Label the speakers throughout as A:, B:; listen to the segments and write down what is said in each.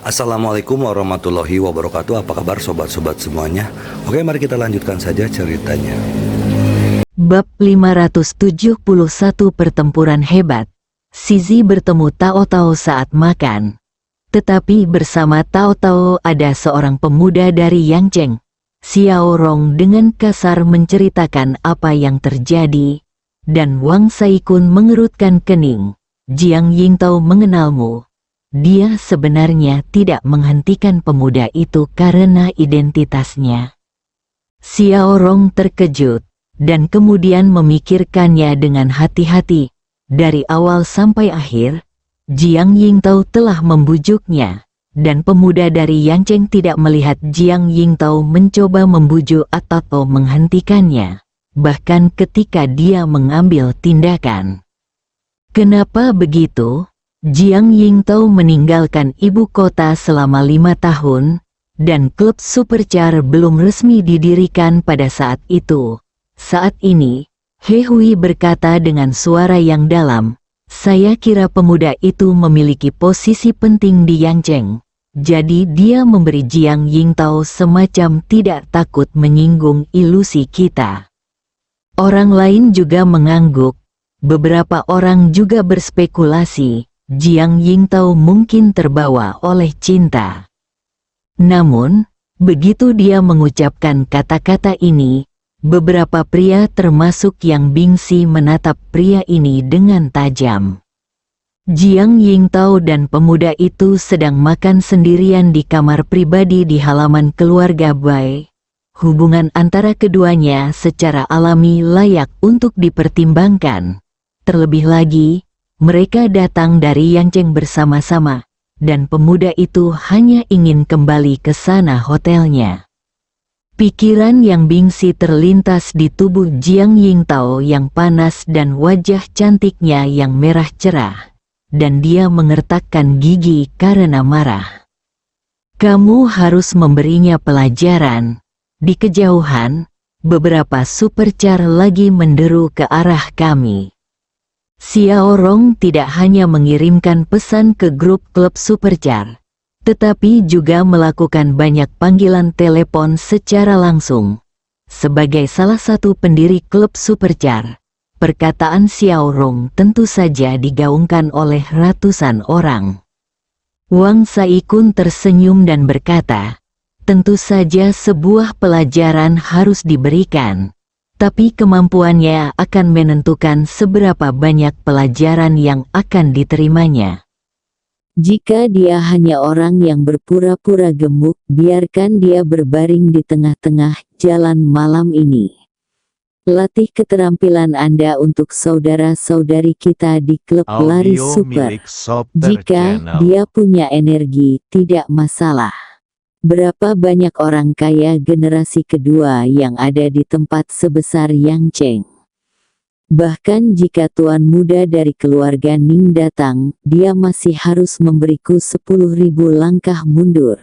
A: Assalamualaikum warahmatullahi wabarakatuh. Apa kabar sobat-sobat semuanya? Oke, mari kita lanjutkan saja ceritanya.
B: Bab 571 Pertempuran Hebat. Sizi bertemu Tao Tao saat makan. Tetapi bersama Tao Tao ada seorang pemuda dari Yangcheng. Xiao Rong dengan kasar menceritakan apa yang terjadi, dan Wang Saikun mengerutkan kening. Jiang Yingtao mengenalmu. Dia sebenarnya tidak menghentikan pemuda itu karena identitasnya. Xiao Rong terkejut, dan kemudian memikirkannya dengan hati-hati. Dari awal sampai akhir, Jiang Yingtao telah membujuknya, dan pemuda dari Yangcheng tidak melihat Jiang Yingtao mencoba membujuk atau menghentikannya, bahkan ketika dia mengambil tindakan. Kenapa begitu? Jiang Yingtao meninggalkan ibu kota selama 5 tahun, dan klub Supercar belum resmi didirikan pada saat itu. Saat ini, He Hui berkata dengan suara yang dalam, "Saya kira pemuda itu memiliki posisi penting di Yangcheng, jadi dia memberi Jiang Yingtao semacam tidak takut menyinggung ilusi kita." Orang lain juga mengangguk, beberapa orang juga berspekulasi. Jiang Yingtao mungkin terbawa oleh cinta. Namun, begitu dia mengucapkan kata-kata ini, beberapa pria termasuk Yang Bingsi menatap pria ini dengan tajam. Jiang Yingtao dan pemuda itu sedang makan sendirian di kamar pribadi di halaman keluarga Bai. Hubungan antara keduanya secara alami layak untuk dipertimbangkan. Terlebih lagi, mereka datang dari Yangcheng bersama-sama, dan pemuda itu hanya ingin kembali ke sana hotelnya. Pikiran Yang Bingsi terlintas di tubuh Jiang Yingtao yang panas dan wajah cantiknya yang merah cerah, dan dia mengertakkan gigi karena marah. "Kamu harus memberinya pelajaran." Di kejauhan, beberapa supercar lagi menderu ke arah kami. Xiao Rong tidak hanya mengirimkan pesan ke grup klub Supercar, tetapi juga melakukan banyak panggilan telepon secara langsung. Sebagai salah satu pendiri klub Supercar, perkataan Xiao Rong tentu saja digaungkan oleh ratusan orang. Wang Saikun tersenyum dan berkata, "Tentu saja sebuah pelajaran harus diberikan. Tapi kemampuannya akan menentukan seberapa banyak pelajaran yang akan diterimanya. Jika dia hanya orang yang berpura-pura gemuk, biarkan dia berbaring di tengah-tengah jalan malam ini. Latih keterampilan Anda untuk saudara-saudari kita di klub lari super. Jika dia punya energi, tidak masalah." Berapa banyak orang kaya generasi kedua yang ada di tempat sebesar Yangcheng? Bahkan jika tuan muda dari keluarga Ning datang, dia masih harus memberiku 10.000 langkah mundur.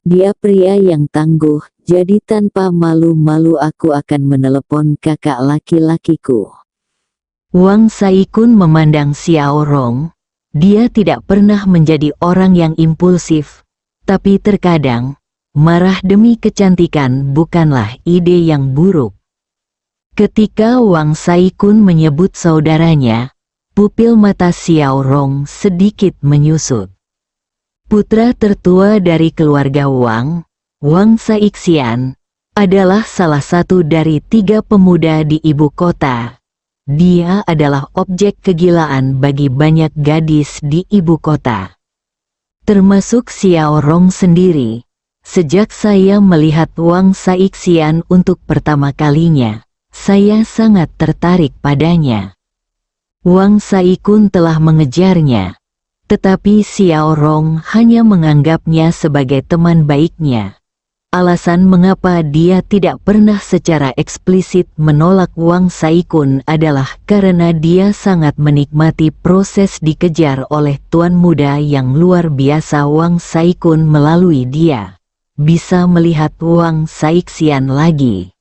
B: Dia pria yang tangguh, jadi tanpa malu-malu aku akan menelepon kakak laki-lakiku. Wang Saikun memandang Xiao Rong. Dia tidak pernah menjadi orang yang impulsif. Tapi terkadang, marah demi kecantikan bukanlah ide yang buruk. Ketika Wang Saikun menyebut saudaranya, pupil mata Xiao Rong sedikit menyusut. Putra tertua dari keluarga Wang, Wang Saixian, adalah salah satu dari 3 pemuda di ibu kota. Dia adalah objek kegilaan bagi banyak gadis di ibu kota. Termasuk Xiao Rong sendiri. Sejak saya melihat Wang Saixian untuk pertama kalinya, saya sangat tertarik padanya. Wang Saikun telah mengejarnya, tetapi Xiao Rong hanya menganggapnya sebagai teman baiknya. Alasan mengapa dia tidak pernah secara eksplisit menolak Wang Saikun adalah karena dia sangat menikmati proses dikejar oleh tuan muda yang luar biasa. Wang Saikun melalui dia bisa melihat Wang Saixian lagi.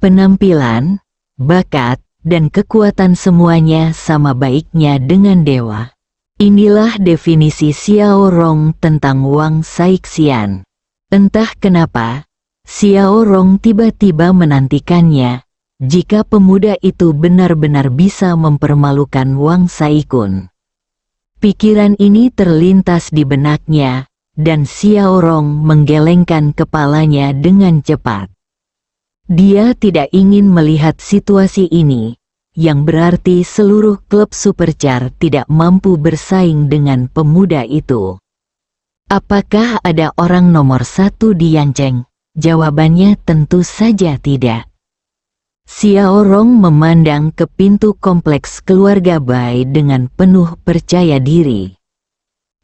B: Penampilan, bakat, dan kekuatan semuanya sama baiknya dengan dewa. Inilah definisi Xiao Rong tentang Wang Saixian. Entah kenapa, Xiao Rong tiba-tiba menantikannya, jika pemuda itu benar-benar bisa mempermalukan Wang Saikun. Pikiran ini terlintas di benaknya, dan Xiao Rong menggelengkan kepalanya dengan cepat. Dia tidak ingin melihat situasi ini, yang berarti seluruh klub Supercar tidak mampu bersaing dengan pemuda itu. Apakah ada orang nomor 1 di Yancheng? Jawabannya tentu saja tidak. Xiao Rong memandang ke pintu kompleks keluarga Bai dengan penuh percaya diri.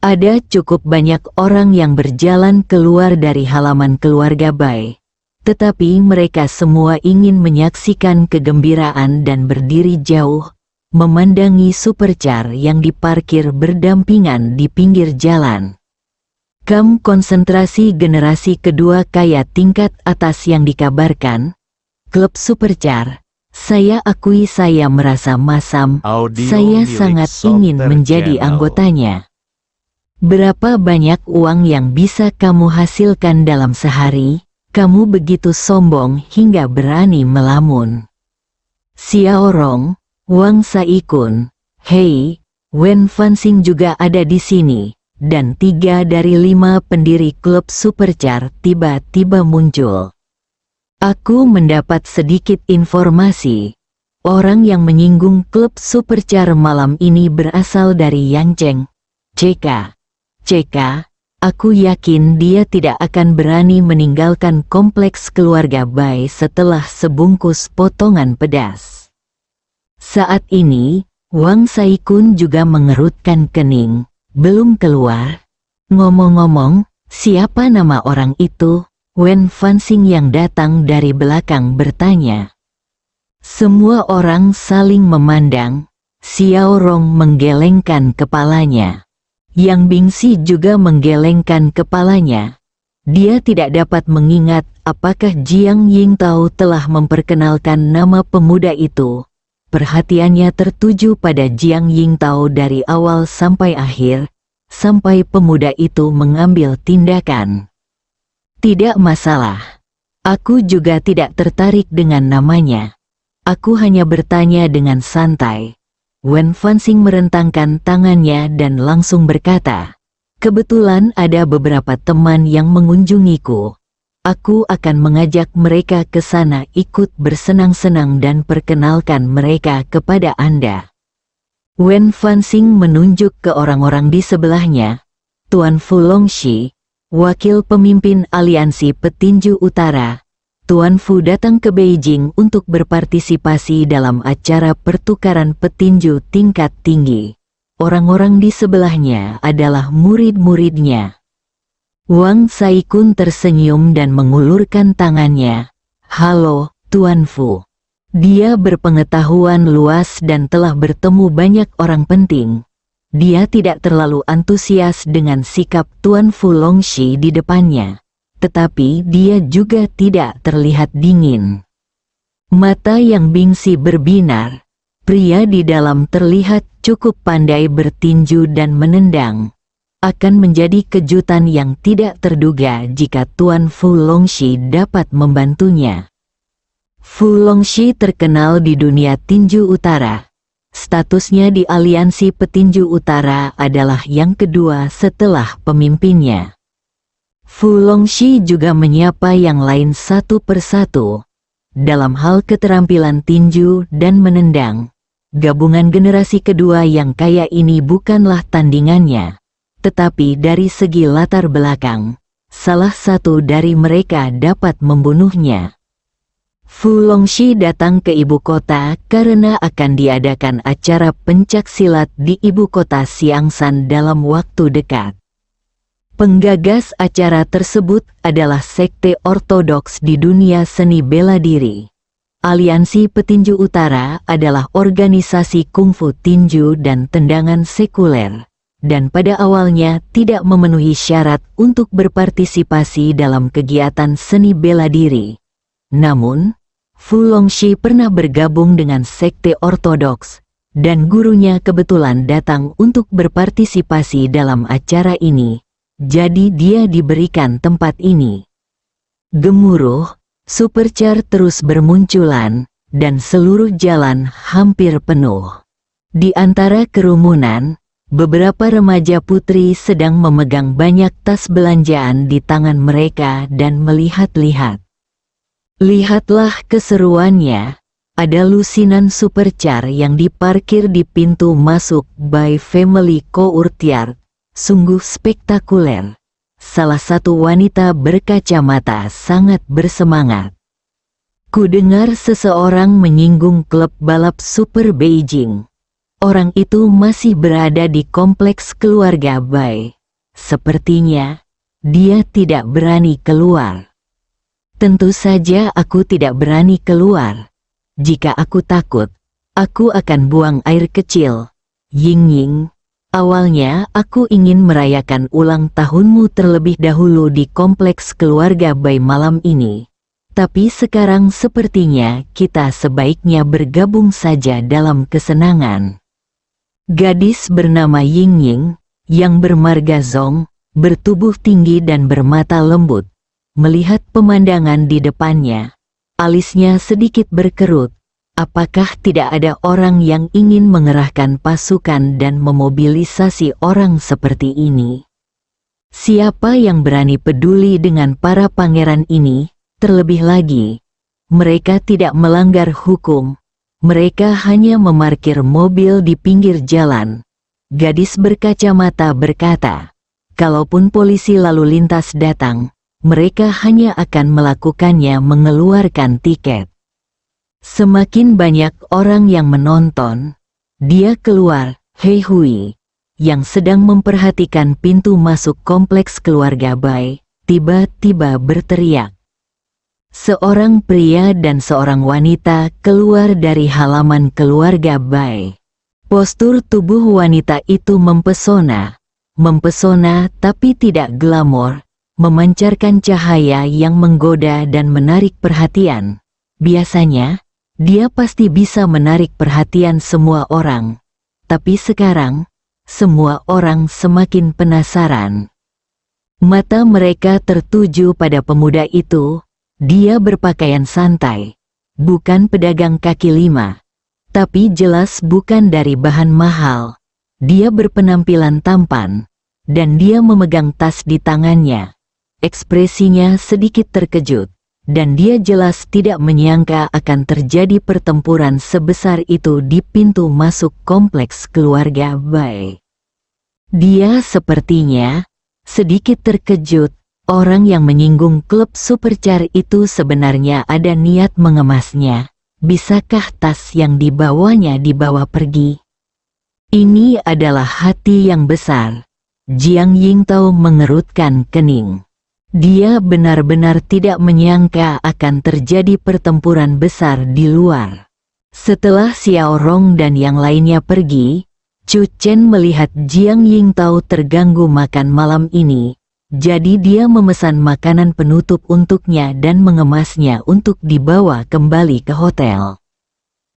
B: Ada cukup banyak orang yang berjalan keluar dari halaman keluarga Bai, tetapi mereka semua ingin menyaksikan kegembiraan dan berdiri jauh, memandangi Supercar yang diparkir berdampingan di pinggir jalan. Kamp konsentrasi generasi kedua kaya tingkat atas yang dikabarkan, klub Supercar. Saya akui saya merasa masam, saya sangat ingin menjadi anggotanya. Berapa banyak uang yang bisa kamu hasilkan dalam sehari? Kamu begitu sombong hingga berani melamun. Xiao Rong, Wang Saikun, Hei, Wen Fanxing juga ada di sini, dan 3 dari 5 pendiri klub Supercar tiba-tiba muncul. Aku mendapat sedikit informasi. Orang yang menyinggung klub Supercar malam ini berasal dari Yancheng. CK. Aku yakin dia tidak akan berani meninggalkan kompleks keluarga Bai setelah sebungkus potongan pedas. Saat ini, Wang Saikun juga mengerutkan kening. Belum keluar. Ngomong-ngomong, siapa nama orang itu? Wen Fanxing yang datang dari belakang bertanya. Semua orang saling memandang. Xiao Rong menggelengkan kepalanya. Yang Bingxi juga menggelengkan kepalanya. Dia tidak dapat mengingat apakah Jiang Yingtao telah memperkenalkan nama pemuda itu. Perhatiannya tertuju pada Jiang Yingtao dari awal sampai akhir, sampai pemuda itu mengambil tindakan. Tidak masalah. Aku juga tidak tertarik dengan namanya. Aku hanya bertanya dengan santai. Wen Fanxing merentangkan tangannya dan langsung berkata, kebetulan ada beberapa teman yang mengunjungiku. Aku akan mengajak mereka ke sana ikut bersenang-senang dan perkenalkan mereka kepada Anda. Wen Fanxing menunjuk ke orang-orang di sebelahnya. Tuan Fu Longxi, wakil pemimpin aliansi petinju utara. Tuan Fu datang ke Beijing untuk berpartisipasi dalam acara pertukaran petinju tingkat tinggi. Orang-orang di sebelahnya adalah murid-muridnya. Wang Saikun tersenyum dan mengulurkan tangannya. Halo, Tuan Fu. Dia berpengetahuan luas dan telah bertemu banyak orang penting. Dia tidak terlalu antusias dengan sikap Tuan Fu Longxi di depannya. Tetapi dia juga tidak terlihat dingin. Mata yang bingsi berbinar. Pria di dalam terlihat cukup pandai bertinju dan menendang. Akan menjadi kejutan yang tidak terduga jika Tuan Fu Longxi dapat membantunya. Fu Longxi terkenal di dunia tinju utara. Statusnya di aliansi petinju utara adalah yang kedua setelah pemimpinnya. Fu Longxi juga menyapa yang lain satu persatu. Dalam hal keterampilan tinju dan menendang, gabungan generasi kedua yang kaya ini bukanlah tandingannya. Tetapi dari segi latar belakang, salah satu dari mereka dapat membunuhnya. Fu Longxi datang ke ibu kota karena akan diadakan acara pencaksilat di ibu kota Xiangshan dalam waktu dekat. Penggagas acara tersebut adalah sekte ortodoks di dunia seni bela diri. Aliansi Petinju Utara adalah organisasi kungfu tinju dan tendangan sekuler, dan pada awalnya tidak memenuhi syarat untuk berpartisipasi dalam kegiatan seni bela diri. Namun, Fu Longxi pernah bergabung dengan sekte ortodoks, dan gurunya kebetulan datang untuk berpartisipasi dalam acara ini, jadi dia diberikan tempat ini. Gemuruh, supercar terus bermunculan, dan seluruh jalan hampir penuh. Di antara kerumunan, beberapa remaja putri sedang memegang banyak tas belanjaan di tangan mereka dan melihat-lihat. Lihatlah keseruannya, ada lusinan supercar yang diparkir di pintu masuk by Family Courtyard, sungguh spektakuler. Salah satu wanita berkacamata sangat bersemangat. Ku dengar seseorang menyinggung klub balap Super Beijing. Orang itu masih berada di kompleks keluarga Bai. Sepertinya, dia tidak berani keluar. Tentu saja aku tidak berani keluar. Jika aku takut, aku akan buang air kecil. Ying-Ying, awalnya aku ingin merayakan ulang tahunmu terlebih dahulu di kompleks keluarga Bai malam ini. Tapi sekarang sepertinya kita sebaiknya bergabung saja dalam kesenangan. Gadis bernama Ying-Ying, yang bermarga Zong, bertubuh tinggi dan bermata lembut. Melihat pemandangan di depannya, alisnya sedikit berkerut. Apakah tidak ada orang yang ingin mengerahkan pasukan dan memobilisasi orang seperti ini? Siapa yang berani peduli dengan para pangeran ini? Terlebih lagi, mereka tidak melanggar hukum. Mereka hanya memarkir mobil di pinggir jalan. Gadis berkacamata berkata, kalaupun polisi lalu lintas datang, mereka hanya akan melakukannya mengeluarkan tiket. Semakin banyak orang yang menonton, dia keluar, Hei Hui, yang sedang memperhatikan pintu masuk kompleks keluarga Bai, tiba-tiba berteriak. Seorang pria dan seorang wanita keluar dari halaman keluarga Bai. Postur tubuh wanita itu mempesona tapi tidak glamor, memancarkan cahaya yang menggoda dan menarik perhatian. Biasanya, dia pasti bisa menarik perhatian semua orang. Tapi sekarang, semua orang semakin penasaran. Mata mereka tertuju pada pemuda itu. Dia berpakaian santai, bukan pedagang kaki lima, tapi jelas bukan dari bahan mahal. Dia berpenampilan tampan, dan dia memegang tas di tangannya. Ekspresinya sedikit terkejut, dan dia jelas tidak menyangka akan terjadi pertempuran sebesar itu di pintu masuk kompleks keluarga Bai. Dia sepertinya sedikit terkejut. Orang yang menyinggung klub supercar itu sebenarnya ada niat mengemasnya. Bisakah tas yang dibawanya dibawa pergi? Ini adalah hati yang besar. Jiang Yingtao mengerutkan kening. Dia benar-benar tidak menyangka akan terjadi pertempuran besar di luar. Setelah Xiao Rong dan yang lainnya pergi, Chu Chen melihat Jiang Yingtao terganggu makan malam ini. Jadi dia memesan makanan penutup untuknya dan mengemasnya untuk dibawa kembali ke hotel.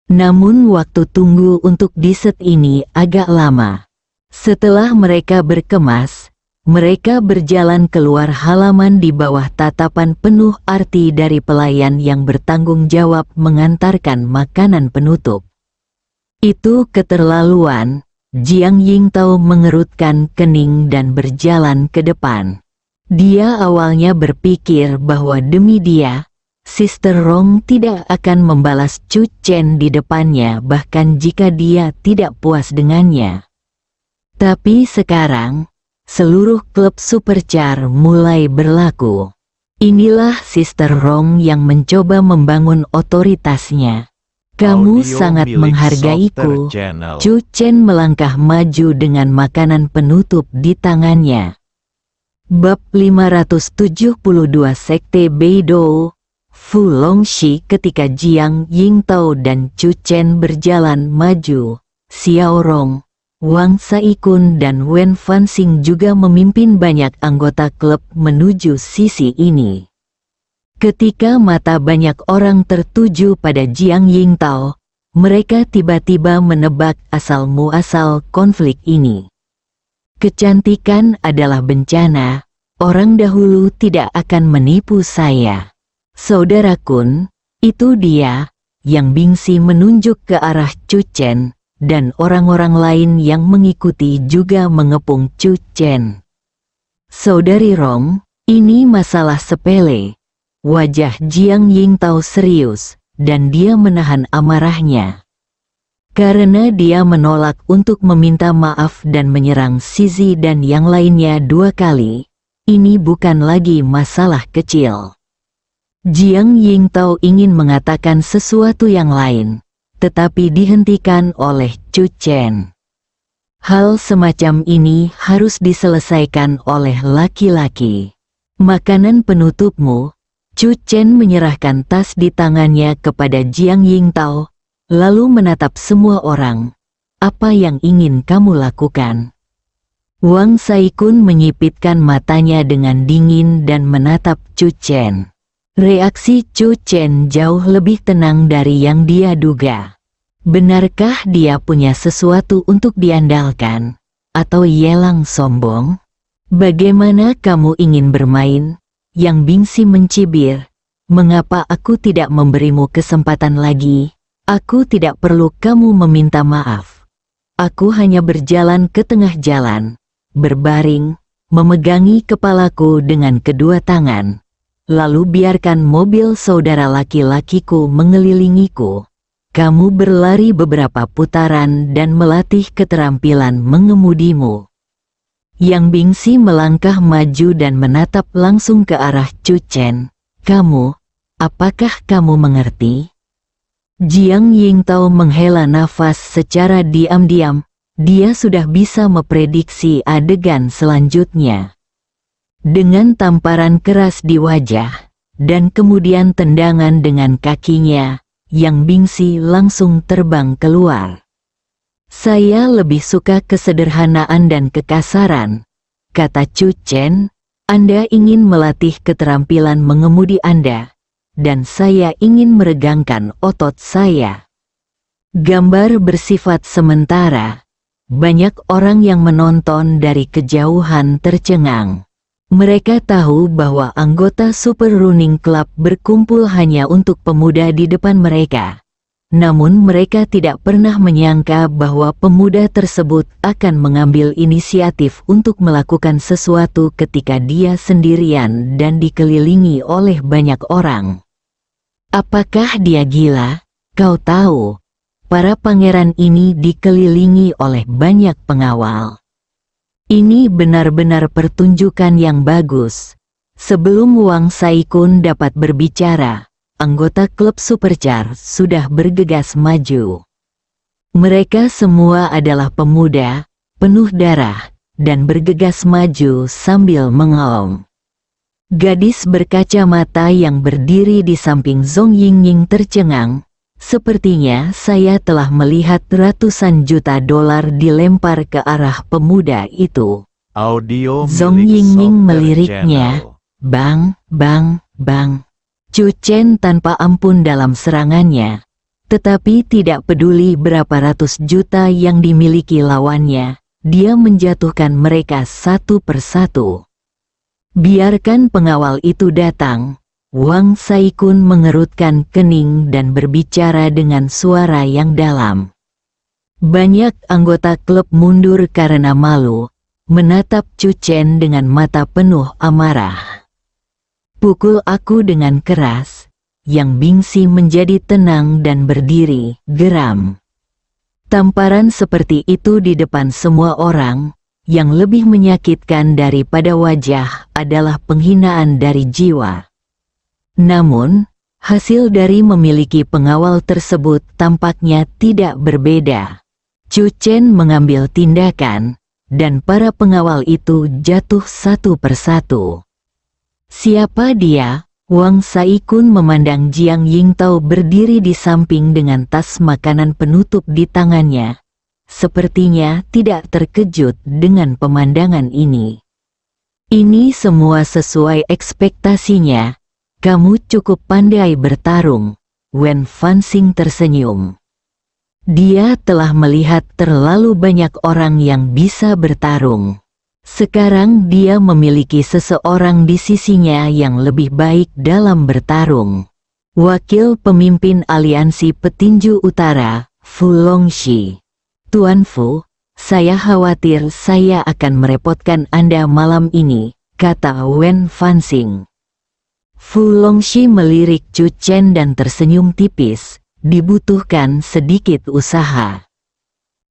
B: Namun waktu tunggu untuk dessert ini agak lama. Setelah mereka berkemas, mereka berjalan keluar halaman di bawah tatapan penuh arti dari pelayan yang bertanggung jawab mengantarkan makanan penutup. Itu keterlaluan. Jiang Yingtao mengerutkan kening dan berjalan ke depan. Dia awalnya berpikir bahwa demi dia, Sister Rong tidak akan membalas Chu Chen di depannya bahkan jika dia tidak puas dengannya. Tapi sekarang, seluruh klub supercar mulai berlaku. Inilah Sister Rong yang mencoba membangun otoritasnya. Kamu sangat menghargaiku. Chu Chen melangkah maju dengan makanan penutup di tangannya. Bab 572 Sekte Beidou, Fu Longxi. Ketika Jiang Yingtao dan Chu Chen berjalan maju, Xiao Rong, Wang Saikun dan Wen Fanxing juga memimpin banyak anggota klub menuju sisi ini. Ketika mata banyak orang tertuju pada Jiang Yingtao, mereka tiba-tiba menebak asal-muasal konflik ini. Kecantikan adalah bencana, orang dahulu tidak akan menipu saya. Saudara Kun, itu dia, yang Bingsi menunjuk ke arah Chu Chen, dan orang-orang lain yang mengikuti juga mengepung Chu Chen. Saudari Rong, ini masalah sepele. Wajah Jiang Yingtao serius, dan dia menahan amarahnya. Karena dia menolak untuk meminta maaf dan menyerang Zizi dan yang lainnya 2 kali, ini bukan lagi masalah kecil. Jiang Yingtao ingin mengatakan sesuatu yang lain, tetapi dihentikan oleh Chu Chen. Hal semacam ini harus diselesaikan oleh laki-laki. Makanan penutupmu. Chu Chen menyerahkan tas di tangannya kepada Jiang Yingtao, lalu menatap semua orang. Apa yang ingin kamu lakukan? Wang Saikun menyipitkan matanya dengan dingin dan menatap Chu Chen. Reaksi Chu Chen jauh lebih tenang dari yang dia duga. Benarkah dia punya sesuatu untuk diandalkan? Atau Yelang sombong? Bagaimana kamu ingin bermain? Yang Bingsi mencibir, mengapa aku tidak memberimu kesempatan lagi? Aku tidak perlu kamu meminta maaf. Aku hanya berjalan ke tengah jalan, berbaring, memegangi kepalaku dengan kedua tangan, lalu biarkan mobil saudara laki-lakiku mengelilingiku. Kamu berlari beberapa putaran dan melatih keterampilan mengemudimu. Yang Bingsi melangkah maju dan menatap langsung ke arah Chu Chen. Kamu, apakah kamu mengerti? Jiang Yingtao menghela nafas secara diam-diam. Dia sudah bisa memprediksi adegan selanjutnya. Dengan tamparan keras di wajah, dan kemudian tendangan dengan kakinya, Yang Bingsi langsung terbang keluar. Saya lebih suka kesederhanaan dan kekasaran, kata Chu Chen. Anda ingin melatih keterampilan mengemudi Anda, dan saya ingin meregangkan otot saya. Gambar bersifat sementara. Banyak orang yang menonton dari kejauhan tercengang. Mereka tahu bahwa anggota Super Running Club berkumpul hanya untuk pemuda di depan mereka. Namun mereka tidak pernah menyangka bahwa pemuda tersebut akan mengambil inisiatif untuk melakukan sesuatu ketika dia sendirian dan dikelilingi oleh banyak orang. Apakah dia gila? Kau tahu, para pangeran ini dikelilingi oleh banyak pengawal. Ini benar-benar pertunjukan yang bagus. Sebelum Wang Saikun dapat berbicara, anggota klub Supercar sudah bergegas maju. Mereka semua adalah pemuda, penuh darah, dan bergegas maju sambil mengaum. Gadis berkacamata yang berdiri di samping Zhong Yingying tercengang. Sepertinya saya telah melihat ratusan juta dolar dilempar ke arah pemuda itu.
C: Audio
B: Zhong
C: milik
B: Yingying
C: Soccer
B: meliriknya.
C: Channel.
B: Bang, bang, bang. Chu Chen tanpa ampun dalam serangannya. Tetapi tidak peduli berapa ratus juta yang dimiliki lawannya, dia menjatuhkan mereka satu persatu. Biarkan pengawal itu datang. Wang Saikun mengerutkan kening dan berbicara dengan suara yang dalam. Banyak anggota klub mundur karena malu, menatap Chu Chen dengan mata penuh amarah. Pukul aku dengan keras. Yang Bingsi menjadi tenang dan berdiri, geram. Tamparan seperti itu di depan semua orang, yang lebih menyakitkan daripada wajah adalah penghinaan dari jiwa. Namun, hasil dari memiliki pengawal tersebut tampaknya tidak berbeda. Chu Chen mengambil tindakan, dan para pengawal itu jatuh satu persatu. Siapa dia? Wang Saikun memandang Jiang Yingtao berdiri di samping dengan tas makanan penutup di tangannya. Sepertinya tidak terkejut dengan pemandangan ini. Ini semua sesuai ekspektasinya. Kamu cukup pandai bertarung. Wen Fanxing tersenyum. Dia telah melihat terlalu banyak orang yang bisa bertarung. Sekarang dia memiliki seseorang di sisinya yang lebih baik dalam bertarung. Wakil pemimpin aliansi petinju utara, Fu Longxi. Tuan Fu, saya khawatir saya akan merepotkan Anda malam ini, kata Wen Fanxing. Fu Longxi melirik Chu Chen dan tersenyum tipis. Dibutuhkan sedikit usaha.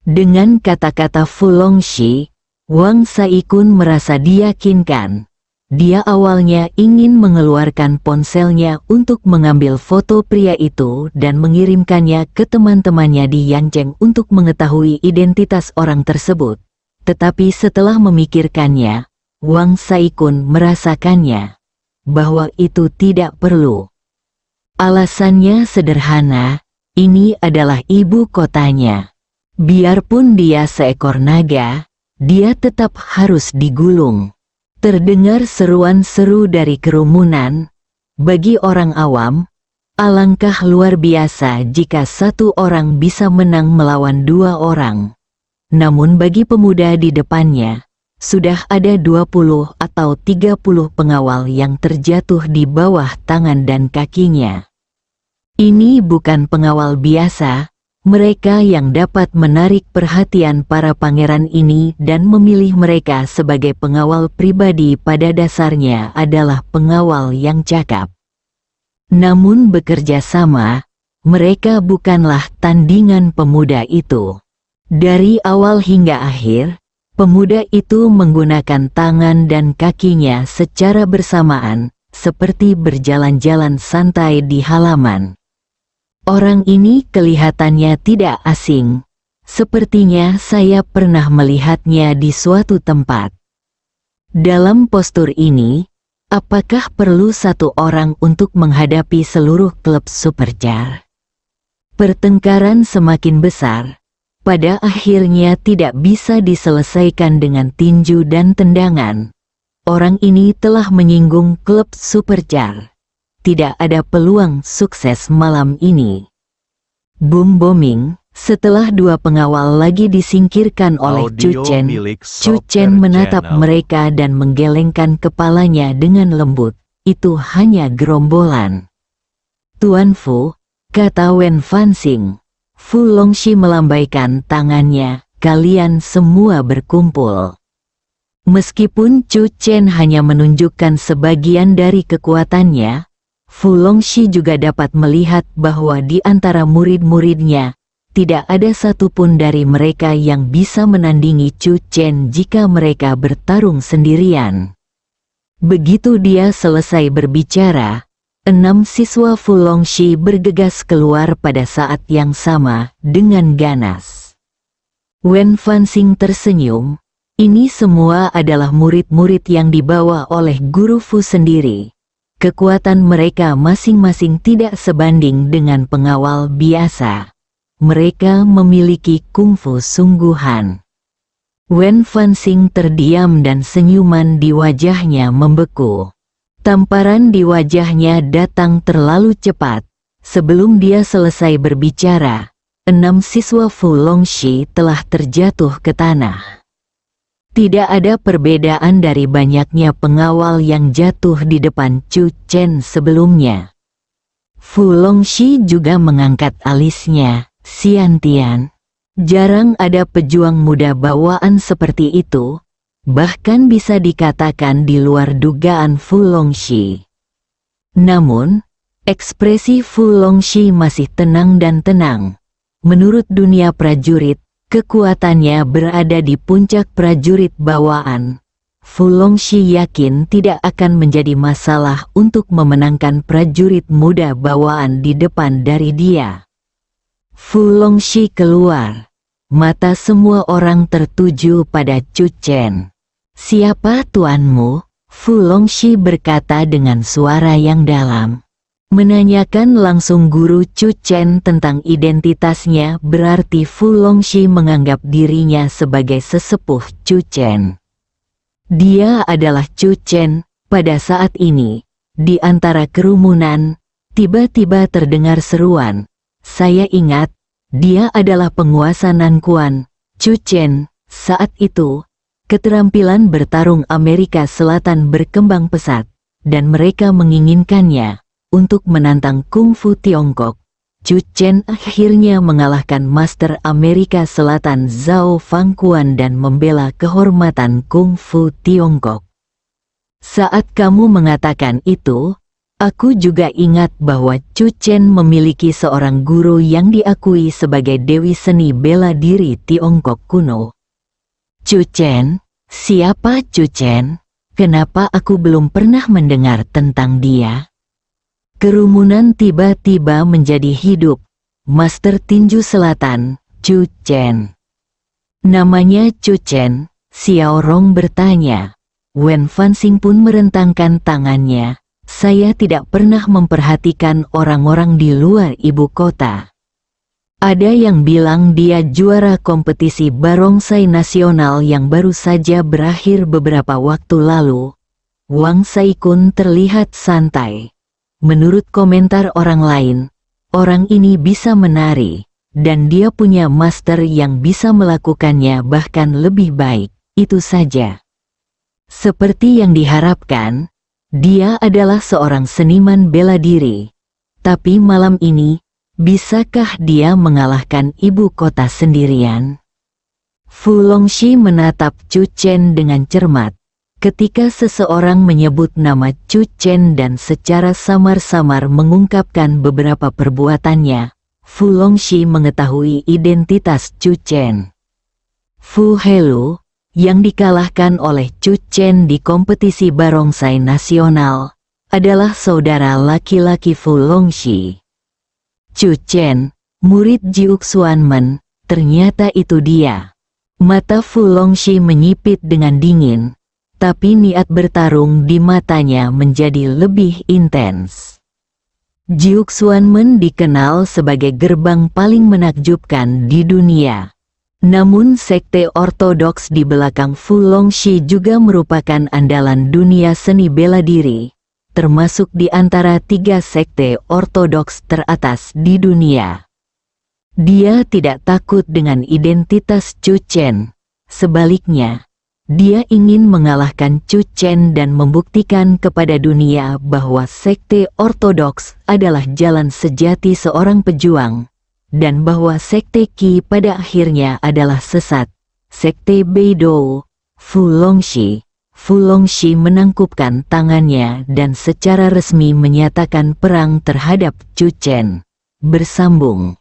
B: Dengan kata-kata Fu Longxi, Wang Saikun merasa diyakinkan. Dia awalnya ingin mengeluarkan ponselnya untuk mengambil foto pria itu dan mengirimkannya ke teman-temannya di Yancheng untuk mengetahui identitas orang tersebut. Tetapi setelah memikirkannya, Wang Saikun merasakannya bahwa itu tidak perlu. Alasannya sederhana, ini adalah ibu kotanya. Biarpun dia seekor naga, dia tetap harus digulung. Terdengar seruan seru dari kerumunan. Bagi orang awam, alangkah luar biasa jika satu orang bisa menang melawan dua orang. Namun bagi pemuda di depannya, sudah ada 20 atau 30 pengawal yang terjatuh di bawah tangan dan kakinya. Ini bukan pengawal biasa, mereka yang dapat menarik perhatian para pangeran ini dan memilih mereka sebagai pengawal pribadi pada dasarnya adalah pengawal yang cakap. Namun bekerja sama, mereka bukanlah tandingan pemuda itu. Dari awal hingga akhir, pemuda itu menggunakan tangan dan kakinya secara bersamaan, seperti berjalan-jalan santai di halaman. Orang ini kelihatannya tidak asing. Sepertinya saya pernah melihatnya di suatu tempat. Dalam postur ini, apakah perlu satu orang untuk menghadapi seluruh klub Supercar? Pertengkaran semakin besar. Pada akhirnya tidak bisa diselesaikan dengan tinju dan tendangan. Orang ini telah menyinggung klub Supercar. Tidak ada peluang sukses malam ini. Boom booming, setelah dua pengawal lagi disingkirkan oleh Chu Chen menatap mereka dan menggelengkan kepalanya dengan lembut. Itu hanya gerombolan. Tuan Fu, kata Wen Fanxing. Fu Longxi melambaikan tangannya, kalian semua berkumpul. Meskipun Chu Chen hanya menunjukkan sebagian dari kekuatannya, Fu Longxi juga dapat melihat bahwa di antara murid-muridnya, tidak ada satupun dari mereka yang bisa menandingi Chu Chen jika mereka bertarung sendirian. Begitu dia selesai berbicara, 6 siswa Fu Longxi bergegas keluar pada saat yang sama dengan ganas. Wen Fanxing tersenyum, ini semua adalah murid-murid yang dibawa oleh guru Fu sendiri. Kekuatan mereka masing-masing tidak sebanding dengan pengawal biasa. Mereka memiliki kungfu sungguhan. Wen Fanxing terdiam dan senyuman di wajahnya membeku. Tamparan di wajahnya datang terlalu cepat. Sebelum dia selesai berbicara, 6 siswa Fu Longxi telah terjatuh ke tanah. Tidak ada perbedaan dari banyaknya pengawal yang jatuh di depan Chu Chen sebelumnya. Fu Longxi juga mengangkat alisnya, Xiantian. Jarang ada pejuang muda bawaan seperti itu, bahkan bisa dikatakan di luar dugaan Fu Longxi. Namun, ekspresi Fu Longxi masih tenang dan tenang. Menurut dunia prajurit, kekuatannya berada di puncak prajurit bawaan. Fu Longxi yakin tidak akan menjadi masalah untuk memenangkan prajurit muda bawaan di depan dari dia. Fu Longxi keluar. Mata semua orang tertuju pada Chu Chen. Siapa tuanmu? Fu Longxi berkata dengan suara yang dalam. Menanyakan langsung guru Chu Chen tentang identitasnya berarti Fu Longxi menganggap dirinya sebagai sesepuh Chu Chen. Dia adalah Chu Chen. Pada saat ini, di antara kerumunan, tiba-tiba terdengar seruan. Saya ingat, Dia adalah penguasa Nanquan, Chu Chen. Saat itu, keterampilan bertarung Amerika Selatan berkembang pesat, dan mereka menginginkannya untuk menantang Kungfu Tiongkok. Chu Chen akhirnya mengalahkan Master Amerika Selatan Zhao Fangquan dan membela kehormatan Kungfu Tiongkok. Saat kamu mengatakan itu, aku juga ingat bahwa Chu Chen memiliki seorang guru yang diakui sebagai Dewi Seni Bela Diri Tiongkok kuno. Chu Chen? Siapa Chu Chen? Kenapa aku belum pernah mendengar tentang dia? Kerumunan tiba-tiba menjadi hidup. Master Tinju Selatan, Chu Chen. Namanya Chu Chen, Xiao Rong bertanya. Wen Fanxing pun merentangkan tangannya. Saya tidak pernah memperhatikan orang-orang di luar ibu kota. Ada yang bilang dia juara kompetisi barongsai nasional yang baru saja berakhir beberapa waktu lalu. Wang Saikun terlihat santai. Menurut komentar orang lain, orang ini bisa menari, dan dia punya master yang bisa melakukannya bahkan lebih baik. Itu saja. Seperti yang diharapkan, dia adalah seorang seniman bela diri. Tapi malam ini, bisakah dia mengalahkan ibu kota sendirian? Fu Longxi menatap Chu Chen dengan cermat. Ketika seseorang menyebut nama Chu Chen dan secara samar-samar mengungkapkan beberapa perbuatannya, Fu Longxi mengetahui identitas Chu Chen. Fu Helu, yang dikalahkan oleh Chu Chen di kompetisi barongsai nasional, adalah saudara laki-laki Fu Longxi. Chu Chen, murid Jiuk Xuanmen, ternyata itu dia. Mata Fu Longxi menyipit dengan dingin, tapi niat bertarung di matanya menjadi lebih intens. Jiuk Xuanmen dikenal sebagai gerbang paling menakjubkan di dunia. Namun sekte ortodoks di belakang Fu Longxi juga merupakan andalan dunia seni bela diri, termasuk di antara 3 sekte ortodoks teratas di dunia. Dia tidak takut dengan identitas Chu Chen. Sebaliknya, dia ingin mengalahkan Chu Chen dan membuktikan kepada dunia bahwa sekte ortodoks adalah jalan sejati seorang pejuang, dan bahwa sekte Qi pada akhirnya adalah sesat. Sekte Beidou, Fu Longxi menangkupkan tangannya dan secara resmi menyatakan perang terhadap Chu Chen. Bersambung.